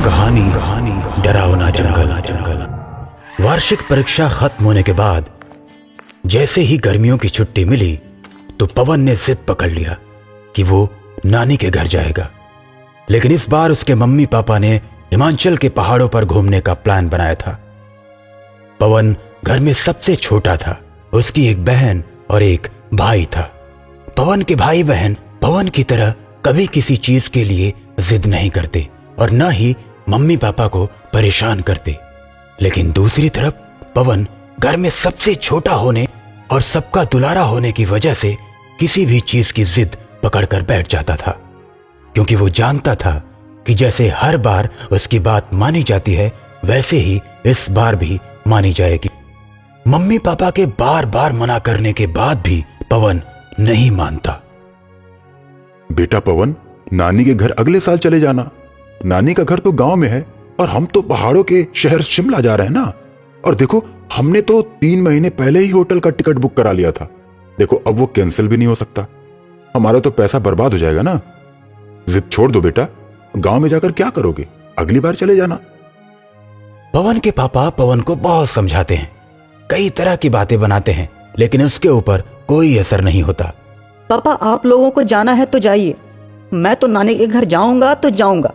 कहानी कहानी डरावना जंगल। वार्षिक परीक्षा खत्म होने के बाद जैसे ही गर्मियों की छुट्टी मिली तो पवन ने जिद पकड़ लिया कि वो नानी के घर जाएगा। लेकिन इस बार उसके मम्मी पापा ने हिमाचल के पहाड़ों पर घूमने का प्लान बनाया था। पवन घर में सबसे छोटा था। उसकी एक बहन और एक भाई था। पवन के भाई बहन पवन की तरह कभी किसी चीज के लिए जिद नहीं करते और न ही मम्मी पापा को परेशान करते। लेकिन दूसरी तरफ पवन घर में सबसे छोटा होने और सबका दुलारा होने की वजह से किसी भी चीज की जिद पकड़कर बैठ जाता था, क्योंकि वो जानता था कि जैसे हर बार उसकी बात मानी जाती है वैसे ही इस बार भी मानी जाएगी। मम्मी पापा के बार बार मना करने के बाद भी पवन नहीं मानता। बेटा पवन, नानी के घर अगले साल चले जाना। नानी का घर तो गांव में है और हम तो पहाड़ों के शहर शिमला जा रहे हैं ना। और देखो, हमने तो 3 महीने पहले ही होटल का टिकट बुक करा लिया था। देखो, अब वो कैंसिल भी नहीं हो सकता। हमारा तो पैसा बर्बाद हो जाएगा ना। जिद छोड़ दो बेटा, गांव में जाकर क्या करोगे? अगली बार चले जाना। पवन के पापा पवन को बहुत समझाते हैं, कई तरह की बातें बनाते हैं, लेकिन उसके ऊपर कोई असर नहीं होता। पापा, आप लोगों को जाना है तो जाइए, मैं तो नानी के घर जाऊंगा तो जाऊंगा।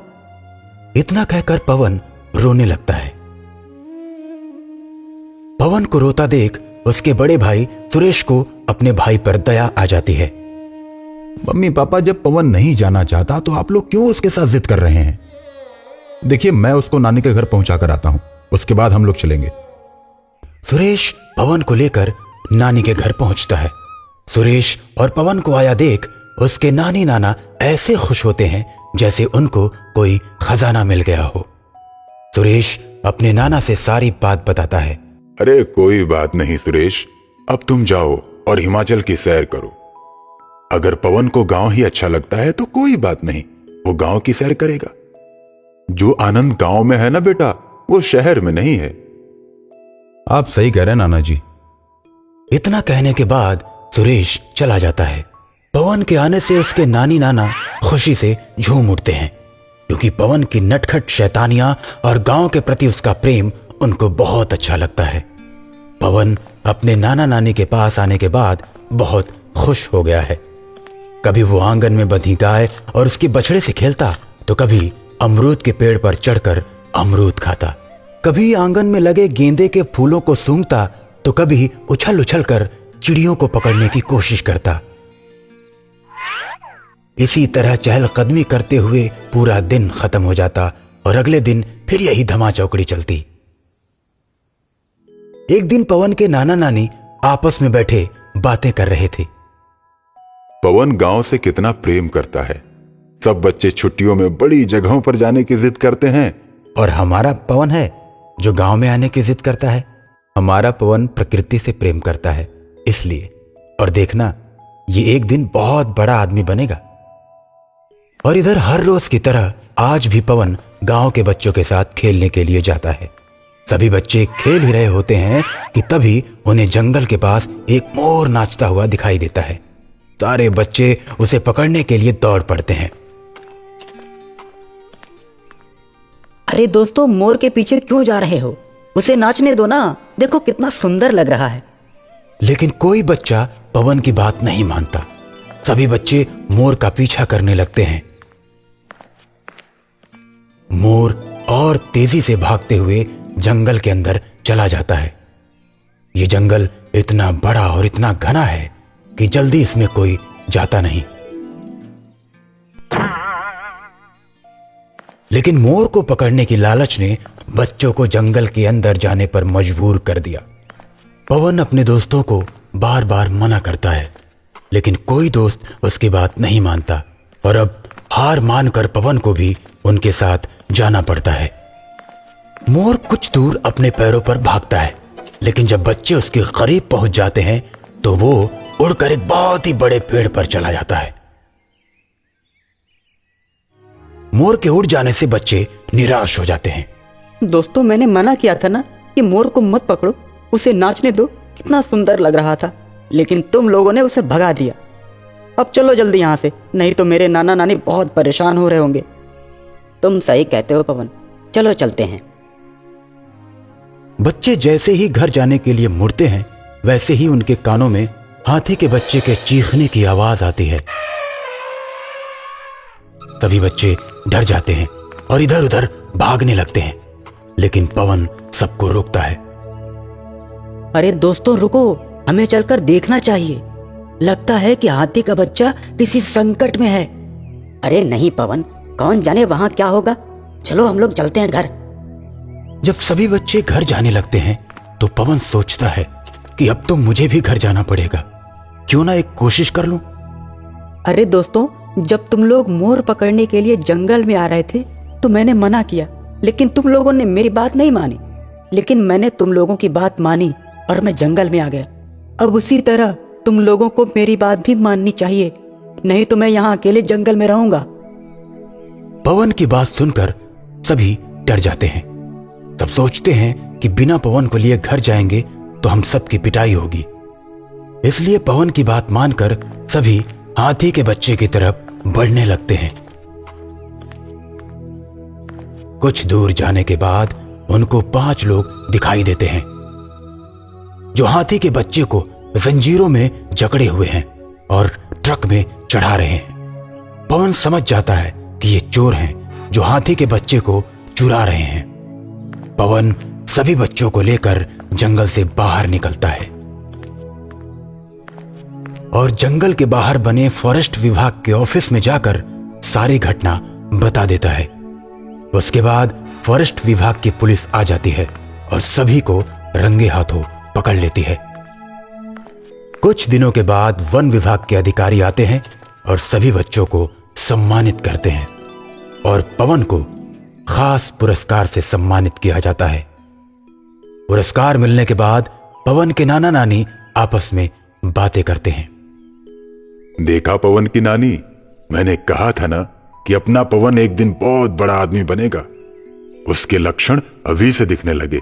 इतना कहकर पवन रोने लगता है। पवन को रोता देख उसके बड़े भाई सुरेश को अपने भाई पर दया आ जाती है। मम्मी पापा, जब पवन नहीं जाना चाहता तो आप लोग क्यों उसके साथ जिद कर रहे हैं? देखिए, मैं उसको नानी के घर पहुंचा कर आता हूं, उसके बाद हम लोग चलेंगे। सुरेश पवन को लेकर नानी के घर पहुंचता है। सुरेश और पवन को आया देख उसके नानी नाना ऐसे खुश होते हैं जैसे उनको कोई खजाना मिल गया हो। सुरेश अपने नाना से सारी बात बताता है। अरे कोई बात नहीं सुरेश, अब तुम जाओ और हिमाचल की सैर करो। अगर पवन को गांव ही अच्छा लगता है तो कोई बात नहीं, वो गांव की सैर करेगा। जो आनंद गांव में है ना बेटा, वो शहर में नहीं है। आप सही कह रहे हैं नाना जी। इतना कहने के बाद सुरेश चला जाता है। पवन के आने से उसके नानी नाना खुशी से झूम उठते हैं, क्योंकि पवन की नटखट शैतानियां और गांव के प्रति उसका प्रेम उनको बहुत अच्छा लगता है। पवन अपने नाना नानी के पास आने के बाद बहुत खुश हो गया है। कभी वो आंगन में बंधी गाय और उसके बछड़े से खेलता, तो कभी अमरूद के पेड़ पर चढ़कर अमरूद खाता, कभी आंगन में लगे गेंदे के फूलों को सूंघता, तो कभी उछल उछल कर चिड़ियों को पकड़ने की कोशिश करता। इसी तरह चहलकदमी करते हुए पूरा दिन खत्म हो जाता और अगले दिन फिर यही धमा चौकड़ी चलती। एक दिन पवन के नाना नानी आपस में बैठे बातें कर रहे थे। पवन गांव से कितना प्रेम करता है। सब बच्चे छुट्टियों में बड़ी जगहों पर जाने की जिद करते हैं, और हमारा पवन है जो गांव में आने की जिद करता है। हमारा पवन प्रकृति से प्रेम करता है इसलिए। और देखना, ये एक दिन बहुत बड़ा आदमी बनेगा। और इधर हर रोज की तरह आज भी पवन गांव के बच्चों के साथ खेलने के लिए जाता है। सभी बच्चे खेल ही रहे होते हैं कि तभी उन्हें जंगल के पास एक मोर नाचता हुआ दिखाई देता है। सारे बच्चे उसे पकड़ने के लिए दौड़ पड़ते हैं। अरे दोस्तों, मोर के पीछे क्यों जा रहे हो? उसे नाचने दो ना, देखो कितना सुंदर लग रहा है। लेकिन कोई बच्चा पवन की बात नहीं मानता। सभी बच्चे मोर का पीछा करने लगते हैं। मोर और तेजी से भागते हुए जंगल के अंदर चला जाता है। यह जंगल इतना बड़ा और इतना घना है कि जल्दी इसमें कोई जाता नहीं। लेकिन मोर को पकड़ने की लालच ने बच्चों को जंगल के अंदर जाने पर मजबूर कर दिया। पवन अपने दोस्तों को बार बार मना करता है, लेकिन कोई दोस्त उसकी बात नहीं मानता और अब हार मानकर पवन को भी उनके साथ जाना पड़ता है। मोर कुछ दूर अपने पैरों पर भागता है, लेकिन जब बच्चे उसके करीब पहुंच जाते हैं तो वो उड़कर एक बहुत ही बड़े पेड़ पर चला जाता है। मोर के उड़ जाने से बच्चे निराश हो जाते हैं। दोस्तों, मैंने मना किया था ना कि मोर को मत पकड़ो, उसे नाचने दो, कितना सुंदर लग रहा था, लेकिन तुम लोगों ने उसे भगा दिया। अब चलो जल्दी यहाँ से, नहीं तो मेरे नाना नानी बहुत परेशान हो रहे होंगे। तुम सही कहते हो पवन, चलो चलते हैं। बच्चे जैसे ही घर जाने के लिए मुड़ते हैं वैसे ही उनके कानों में हाथी के बच्चे के चीखने की आवाज आती है। तभी बच्चे डर जाते हैं और इधर उधर भागने लगते हैं, लेकिन पवन सबको रोकता है। अरे दोस्तों रुको, हमें चलकर देखना चाहिए। लगता है कि हाथी का बच्चा किसी संकट में है। अरे नहीं पवन, कौन जाने वहां क्या होगा। चलो हम लोग चलते हैं घर। जब सभी बच्चे घर जाने लगते हैं तो पवन सोचता है कि अब तो मुझे भी घर जाना पड़ेगा, क्यों ना एक कोशिश कर लूं। अरे दोस्तों, जब तुम लोग मोर पकड़ने के लिए जंगल में आ रहे थे तो मैंने मना किया, लेकिन तुम लोगों ने मेरी बात नहीं मानी। लेकिन मैंने तुम लोगों की बात मानी और मैं जंगल में आ गया। अब उसी तरह तुम लोगों को मेरी बात भी माननी चाहिए, नहीं तो मैं यहाँ अकेले जंगल में रहूंगा। पवन की बात सुनकर सभी डर जाते हैं। तब सोचते हैं कि बिना पवन को लिए घर जाएंगे तो हम सबकी पिटाई होगी। इसलिए पवन की बात मानकर सभी हाथी के बच्चे की तरफ बढ़ने लगते हैं। कुछ दूर जाने के बाद उनको 5 लोग दिखाई देते हैं जो हाथी के बच्चे को जंजीरों में जकड़े हुए हैं और ट्रक में चढ़ा रहे हैं। पवन समझ जाता है कि ये चोर हैं जो हाथी के बच्चे को चुरा रहे हैं। पवन सभी बच्चों को लेकर जंगल से बाहर निकलता है और जंगल के बाहर बने फॉरेस्ट विभाग के ऑफिस में जाकर सारी घटना बता देता है। उसके बाद फॉरेस्ट विभाग की पुलिस आ जाती है और सभी को रंगे हाथों पकड़ लेती है। कुछ दिनों के बाद वन विभाग के अधिकारी आते हैं और सभी बच्चों को सम्मानित करते हैं और पवन को खास पुरस्कार से सम्मानित किया जाता है। पुरस्कार मिलने के बाद पवन के नाना नानी आपस में बातें करते हैं। देखा पवन की नानी, मैंने कहा था ना कि अपना पवन एक दिन बहुत बड़ा आदमी बनेगा। उसके लक्षण अभी से दिखने लगे।